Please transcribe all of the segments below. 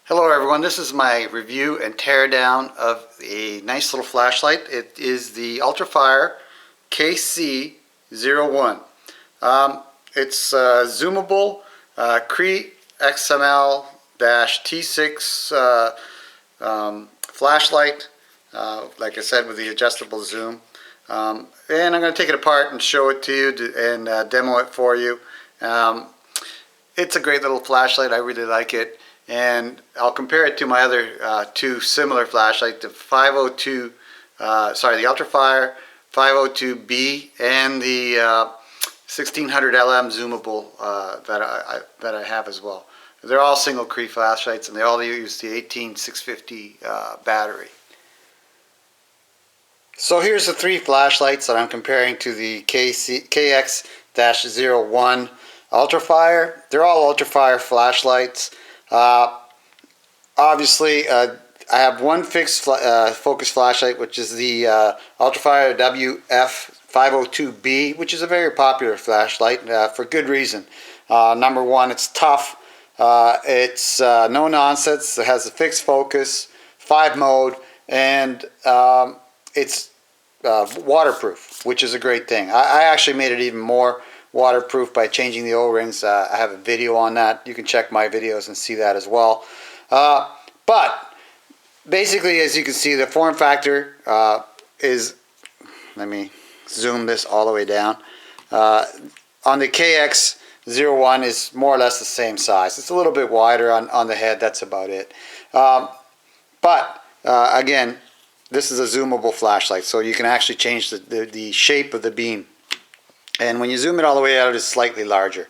Hello everyone, this is my review and teardown of a nice little flashlight. It is the UltraFire KC-01. It's a zoomable Cree XML-T6 flashlight, like I said, with the adjustable zoom. And I'm going to take it apart and show it to you and demo it for you. It's a great little flashlight. I really like it. And I'll compare it to my other two similar flashlights, the the UltraFire 502B and the 1600 LM zoomable that I have as well. They're all single Cree flashlights, and they all use the 18650 battery. So here's the three flashlights that I'm comparing to the KX-01 UltraFire. They're all UltraFire flashlights. Obviously, I have one fixed focus flashlight, which is the UltraFire WF502B, which is a very popular flashlight for good reason. Number one, it's tough. It's no nonsense. It has a fixed focus, 5 mode, and it's waterproof, which is a great thing. I actually made it even more waterproof by changing the O-rings. I have a video on that. You can check my videos and see that as well. But basically, as you can see, the form factor is, let me zoom this all the way down. On the KX-01 is more or less the same size. It's a little bit wider on the head. That's about it. But again, this is a zoomable flashlight, so you can actually change the shape of the beam. And when you zoom it all the way out, it's slightly larger,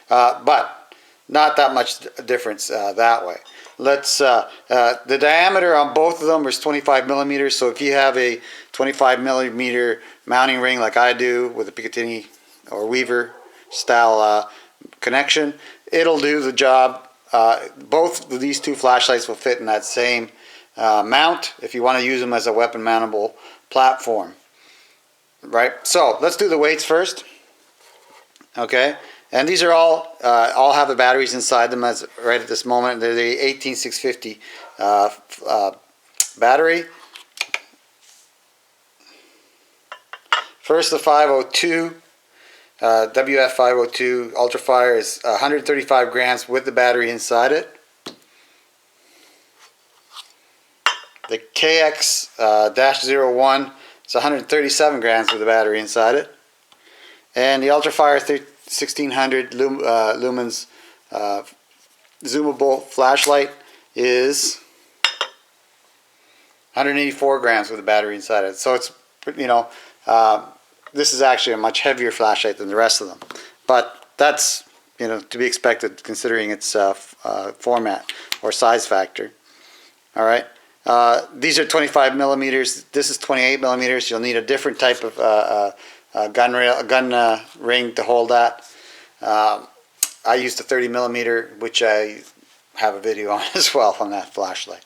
but not that much difference that way. The diameter on both of them is 25 millimeters. So if you have a 25 millimeter mounting ring like I do with a Picatinny or Weaver style connection, it'll do the job. Both of these two flashlights will fit in that same mount if you want to use them as a weapon mountable platform. Right, so let's do the weights first. Okay, and these are all have the batteries inside them as right at this moment. They're the 18650 battery. First, the 502 WF502 UltraFire is 135 grams with the battery inside it. The KX-01 it's 137 grams with the battery inside it. And the UltraFire 1600 lumens zoomable flashlight is 184 grams with the battery inside it. So it's, this is actually a much heavier flashlight than the rest of them. But that's, to be expected considering its format or size factor. All right. These are 25 millimeters. This is 28 millimeters. You'll need a different type of gun ring to hold that. I used a 30 millimeter, which I have a video on as well on that flashlight.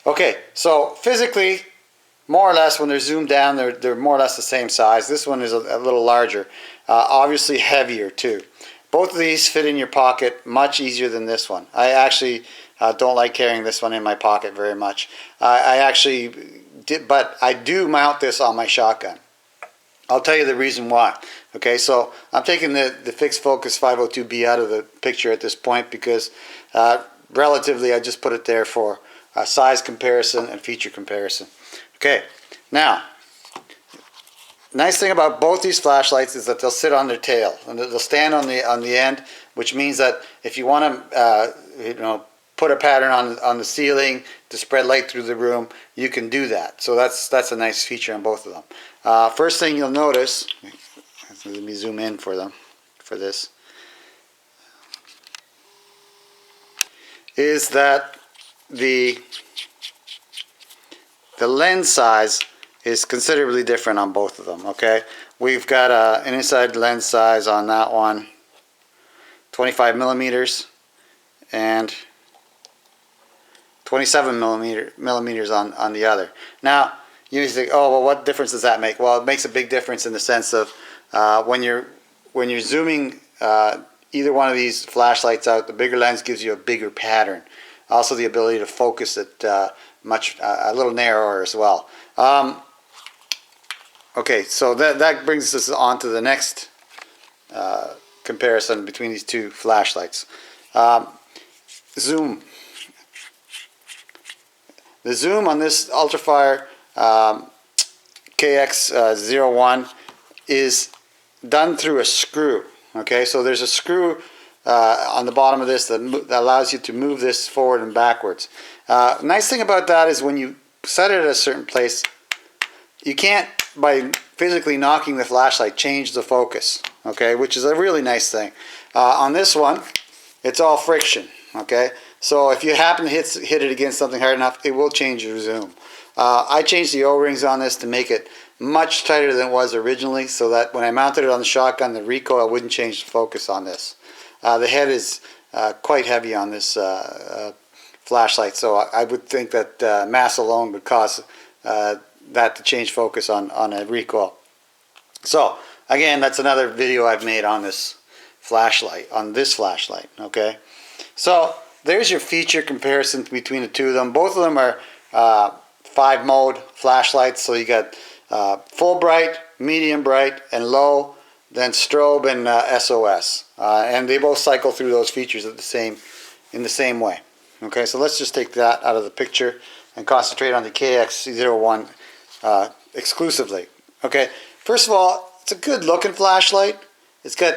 Okay, so physically, more or less, when they're zoomed down, they're more or less the same size. This one is a little larger, obviously heavier too. Both of these fit in your pocket much easier than this one. I actually don't like carrying this one in my pocket very much. I actually did, but I do mount this on my shotgun. I'll tell you the reason why. Okay, so I'm taking the fixed focus 502B out of the picture at this point because relatively I just put it there for size comparison and feature comparison. Okay, now, nice thing about both these flashlights is that they'll sit on their tail and they'll stand on the end, which means that if you want to put a pattern on the ceiling to spread light through the room, you can do that. So that's a nice feature on both of them. First thing you'll notice, let me zoom in for this, is that the lens size is considerably different on both of them. Okay, we've got an inside lens size on that one, 25 millimeters, and 27 millimeters on the other. Now you think, oh well, what difference does that make? Well, it makes a big difference in the sense of when you're zooming either one of these flashlights out, the bigger lens gives you a bigger pattern. Also the ability to focus it a little narrower as well. Okay, so that brings us on to the next comparison between these two flashlights. Zoom. The zoom on this UltraFire KX-01 is done through a screw. Okay, so there's a screw on the bottom of this that allows you to move this forward and backwards. Nice thing about that is when you set it at a certain place, you can't, by physically knocking the flashlight, change the focus. Okay, which is a really nice thing. On this one, it's all friction. Okay, so if you happen to hit it against something hard enough, it will change your zoom. I changed the O-rings on this to make it much tighter than it was originally, so that when I mounted it on the shotgun, the recoil wouldn't change the focus on this. The head is quite heavy on this flashlight, so I would think that mass alone would cause that to change focus on a recoil. So again, that's another video I've made on this flashlight, okay? So there's your feature comparison between the two of them. Both of them are 5-mode flashlights, so you got full bright, medium bright, and low, then strobe and SOS, and they both cycle through those features in the same way. Okay, so let's just take that out of the picture and concentrate on the KX-01 exclusively. Okay, first of all, it's a good looking flashlight. It's got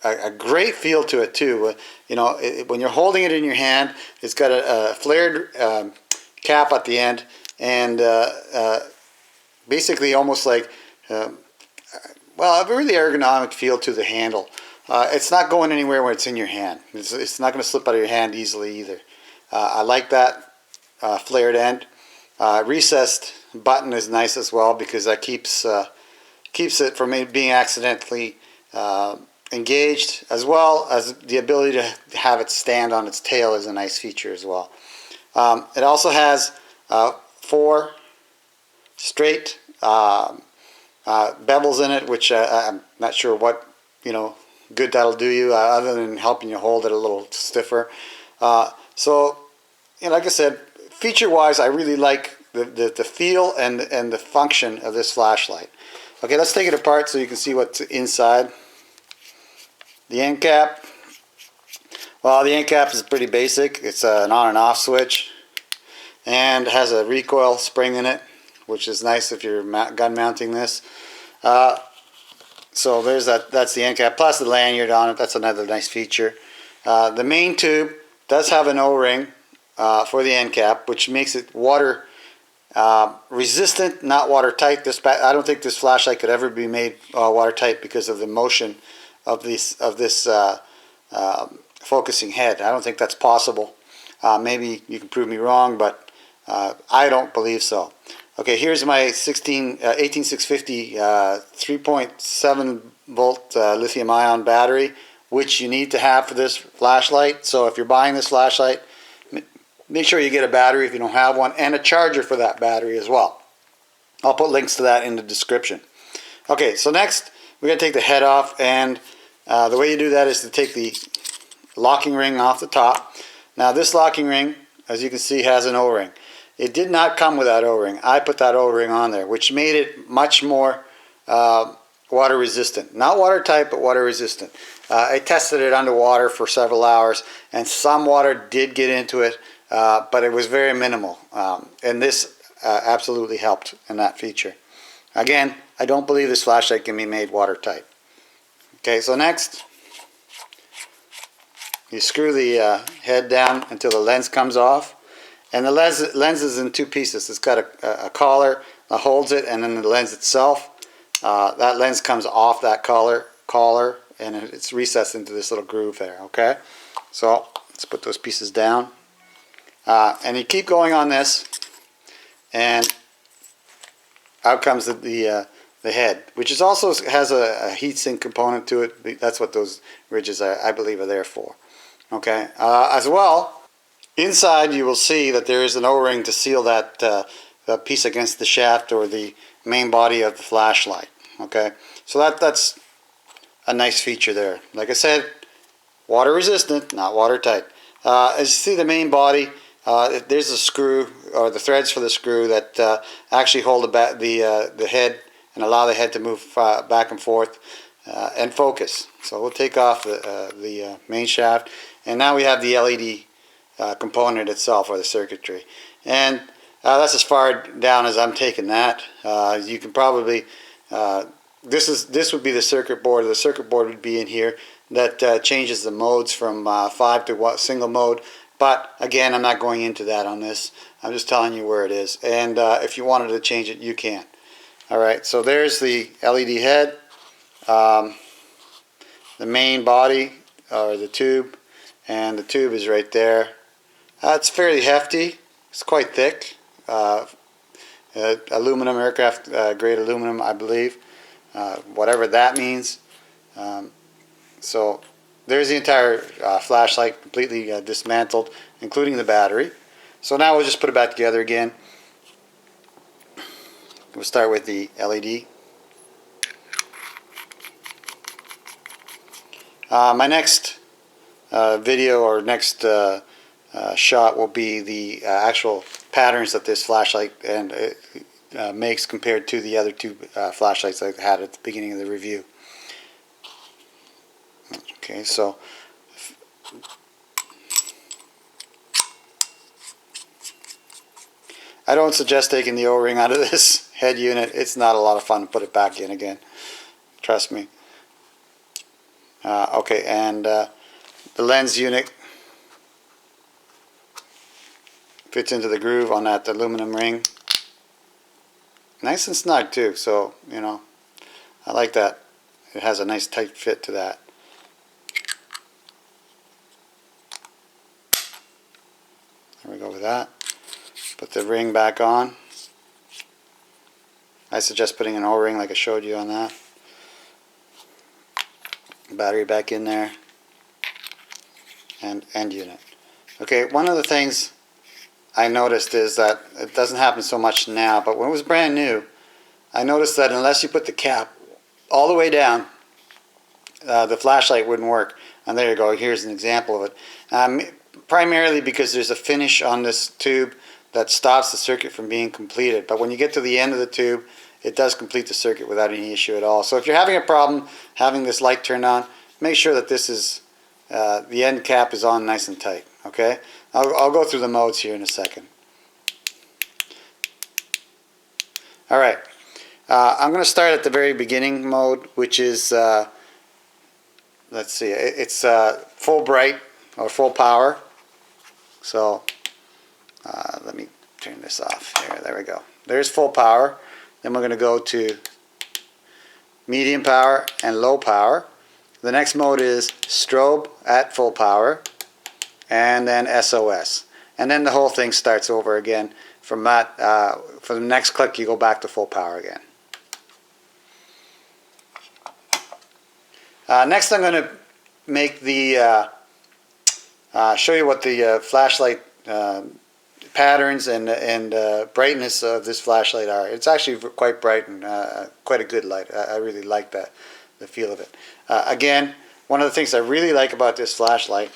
a great feel to it too. You know, when you're holding it in your hand, it's got a flared cap at the end, and basically almost like well, a really ergonomic feel to the handle. It's not going anywhere when it's in your hand. It's not going to slip out of your hand easily either. I like that flared end. Recessed button is nice as well, because that keeps it from being accidentally engaged, as well as the ability to have it stand on its tail is a nice feature as well. It also has 4 straight bevels in it, which I'm not sure what good that'll do you, other than helping you hold it a little stiffer. So, like I said, feature-wise, I really like the feel and the function of this flashlight. Okay, let's take it apart so you can see what's inside. The end cap. Well, the end cap is pretty basic. It's an on and off switch, and has a recoil spring in it, which is nice if you're gun mounting this. So there's that's the end cap, plus the lanyard on it. That's another nice feature. The main tube does have an O-ring for the end cap, which makes it water resistant, not watertight. I don't think this flashlight could ever be made watertight because of the motion of this focusing head. I don't think that's possible. Maybe you can prove me wrong, but I don't believe so. Okay, here's my 18650 3.7 volt lithium ion battery, which you need to have for this flashlight. So if you're buying this flashlight, make sure you get a battery if you don't have one, and a charger for that battery as well. I'll put links to that in the description. Okay, so next we're going to take the head off, and the way you do that is to take the locking ring off the top. Now this locking ring, as you can see, has an O-ring. It did not come with that O-ring. I put that O-ring on there, which made it much more water resistant. Not watertight, but water resistant. I tested it underwater for several hours, and some water did get into it, but it was very minimal. And this absolutely helped in that feature. Again, I don't believe this flashlight can be made watertight. Okay, so next, you screw the head down until the lens comes off. And the lens is in 2 pieces. It's got a collar that holds it, and then the lens itself. That lens comes off that collar, and it's recessed into this little groove there. Okay, so let's put those pieces down, and you keep going on this, and out comes the head, which is also has a heatsink component to it. That's what those ridges, I believe, are there for. Okay, as well. Inside, you will see that there is an O-ring to seal that piece against the shaft or the main body of the flashlight. Okay, so that's a nice feature there. Like I said, water resistant, not watertight. As you see the main body, there's a screw, or the threads for the screw that actually hold the head and allow the head to move back and forth and focus. So we'll take off the main shaft, and now we have the LED component itself, or the circuitry. And that's as far down as I'm taking that. You can probably, this would be the circuit board. The circuit board would be in here. That changes the modes from 5 to single mode. But again, I'm not going into that on this. I'm just telling you where it is. And if you wanted to change it, you can. Alright, so there's the LED head, the main body, or the tube, and the tube is right there. It's fairly hefty. It's quite thick. Aluminum, aircraft grade aluminum, I believe. Whatever that means. So there's the entire flashlight completely dismantled, including the battery. So now we'll just put it back together again. We'll start with the LED. My next video, or next shot, will be the actual patterns that this flashlight makes compared to the other two flashlights I had at the beginning of the review. Okay, so I don't suggest taking the O-ring out of this head unit. It's not a lot of fun to put it back in again. Trust me. Okay, and the lens unit fits into the groove on that aluminum ring. Nice and snug too, so you know, I like that. It has a nice tight fit to that. There we go with that. Put the ring back on. I suggest putting an O-ring like I showed you on that. Battery back in there. And end unit. Okay, one of the things I noticed is that it doesn't happen so much now, but when it was brand new, I noticed that unless you put the cap all the way down, the flashlight wouldn't work. And there you go, here's an example of it. Primarily because there's a finish on this tube that stops the circuit from being completed. But when you get to the end of the tube, it does complete the circuit without any issue at all. So if you're having a problem having this light turned on, make sure that this is the end cap is on nice and tight. Okay, I'll go through the modes here in a second. All right, I'm going to start at the very beginning mode, which is let's see, it's full bright or full power. So let me turn this off here. There we go. There's full power. Then we're going to go to medium power and low power. The next mode is strobe at full power, and then SOS. And then the whole thing starts over again. From that, for the next click, you go back to full power again. Next, I'm going to make the show you what the flashlight patterns and brightness of this flashlight are. It's actually quite bright and quite a good light. I really like that, the feel of it. Again, one of the things I really like about this flashlight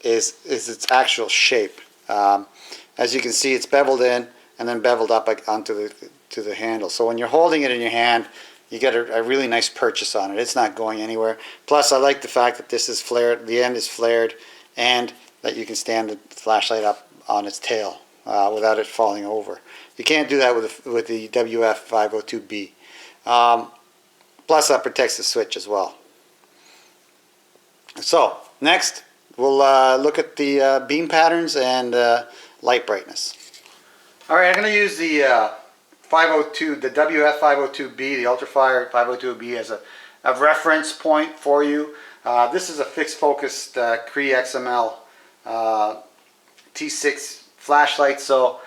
is its actual shape. As you can see, it's beveled in and then beveled up onto the handle. So when you're holding it in your hand, you get a really nice purchase on it. It's not going anywhere. Plus, I like the fact that this is flared. The end is flared, and that you can stand the flashlight up on its tail without it falling over. You can't do that with the WF-502B. Plus, that protects the switch as well. So next, we'll look at the beam patterns and light brightness. All right, I'm going to use the 502, the WF-502B, the UltraFire 502B as a reference point for you. This is a fixed focused Cree XML T6 flashlight, so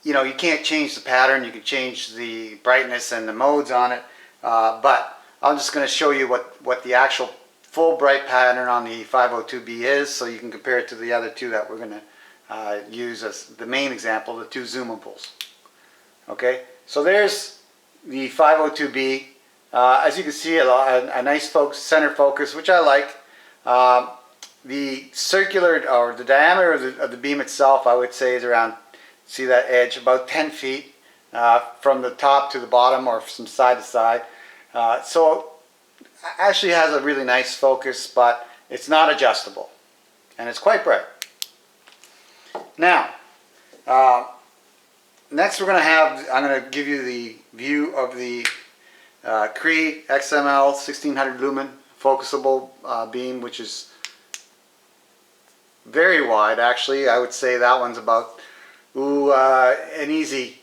you know you can't change the pattern. You can change the brightness and the modes on it, but I'm just going to show you what the actual full bright pattern on the 502B is, so you can compare it to the other two that we're going to use as the main example, the two zoomables. Okay, so there's the 502B. As you can see, a nice center focus, which I like. the circular, or the diameter of the beam itself, I would say is around, see that edge, about 10 feet from the top to the bottom, or from side to side. So actually has a really nice focus, but it's not adjustable, and it's quite bright. Now, next I'm going to give you the view of the Cree XML 1600 lumen focusable beam, which is very wide. Actually, I would say that one's about an easy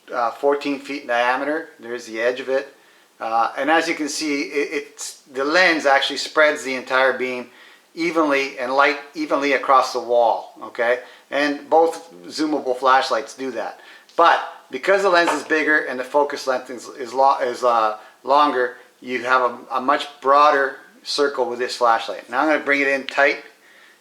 14 feet in diameter. There's the edge of it. And as you can see, the lens actually spreads the entire beam evenly and light evenly across the wall. Okay, and both zoomable flashlights do that. But because the lens is bigger and the focus length is longer, you have a much broader circle with this flashlight. Now I'm going to bring it in tight,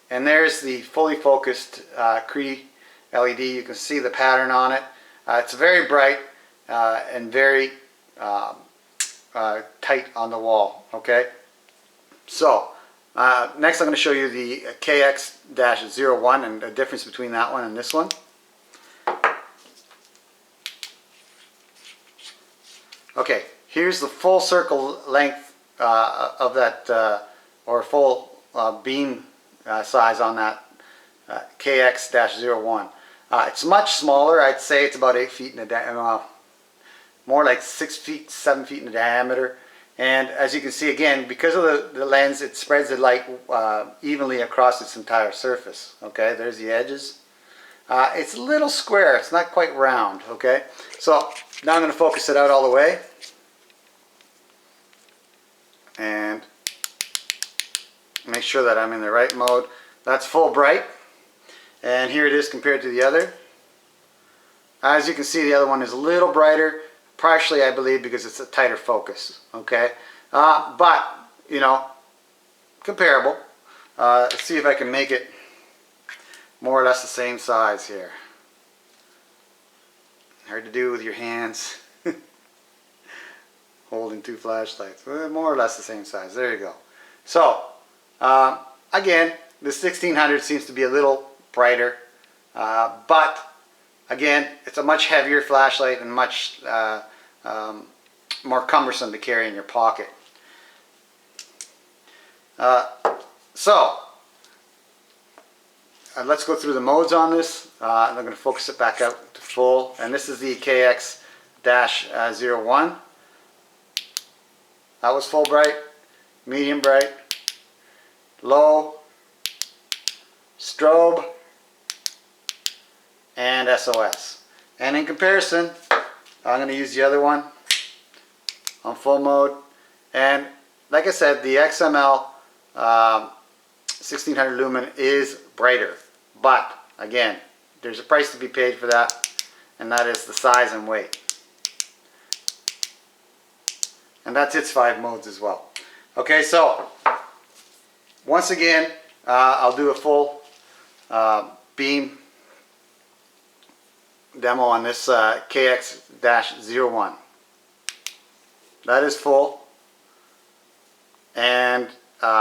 and there's the fully focused Cree LED. You can see the pattern on it. It's very bright and very tight on the wall. Okay, so next I'm going to show you the KX-01 and the difference between that one and this one. Okay, here's the full circle length of that, or full beam size on that KX-01. It's much smaller. I'd say it's about 8 feet in diameter, more like 6 feet, 7 feet in diameter. And as you can see, again, because of the lens, it spreads the light evenly across its entire surface. Okay, there's the edges. It's a little square. It's not quite round. Okay, so now I'm going to focus it out all the way. And make sure that I'm in the right mode. That's full bright. And here it is compared to the other. As you can see, the other one is a little brighter, partially I believe because it's a tighter focus. Okay, but you know, comparable. Let's see if I can make it more or less the same size here. Hard to do with your hands holding two flashlights. More or less the same size. There you go. So again, the 1600 seems to be a little brighter, but again, it's a much heavier flashlight and much more cumbersome to carry in your pocket. So let's go through the modes on this. I'm going to focus it back out to full, and this is the KX-01. That was full bright, medium bright, low, strobe, and SOS. And in comparison, I'm going to use the other one on full mode. And like I said, the XML 1600 lumen is brighter. But again, there's a price to be paid for that, and that is the size and weight. And that's its 5 modes as well. Okay, so once again, I'll do a full beam demo on this KX-01. That is full and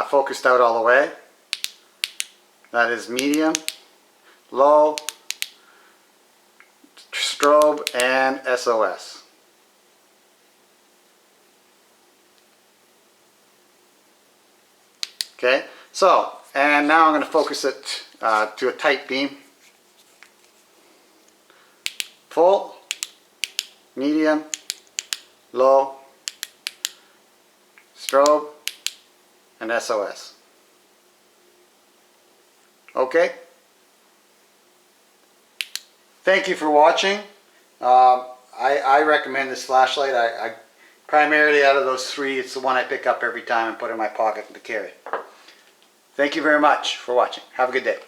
focused out all the way. That is medium, low, strobe, and SOS. Okay, so, and now I'm going to focus it to a tight beam. Full, medium, low, strobe, and SOS. Okay. Thank you for watching. I recommend this flashlight. I primarily, out of those 3, it's the one I pick up every time and put in my pocket to carry. Thank you very much for watching. Have a good day.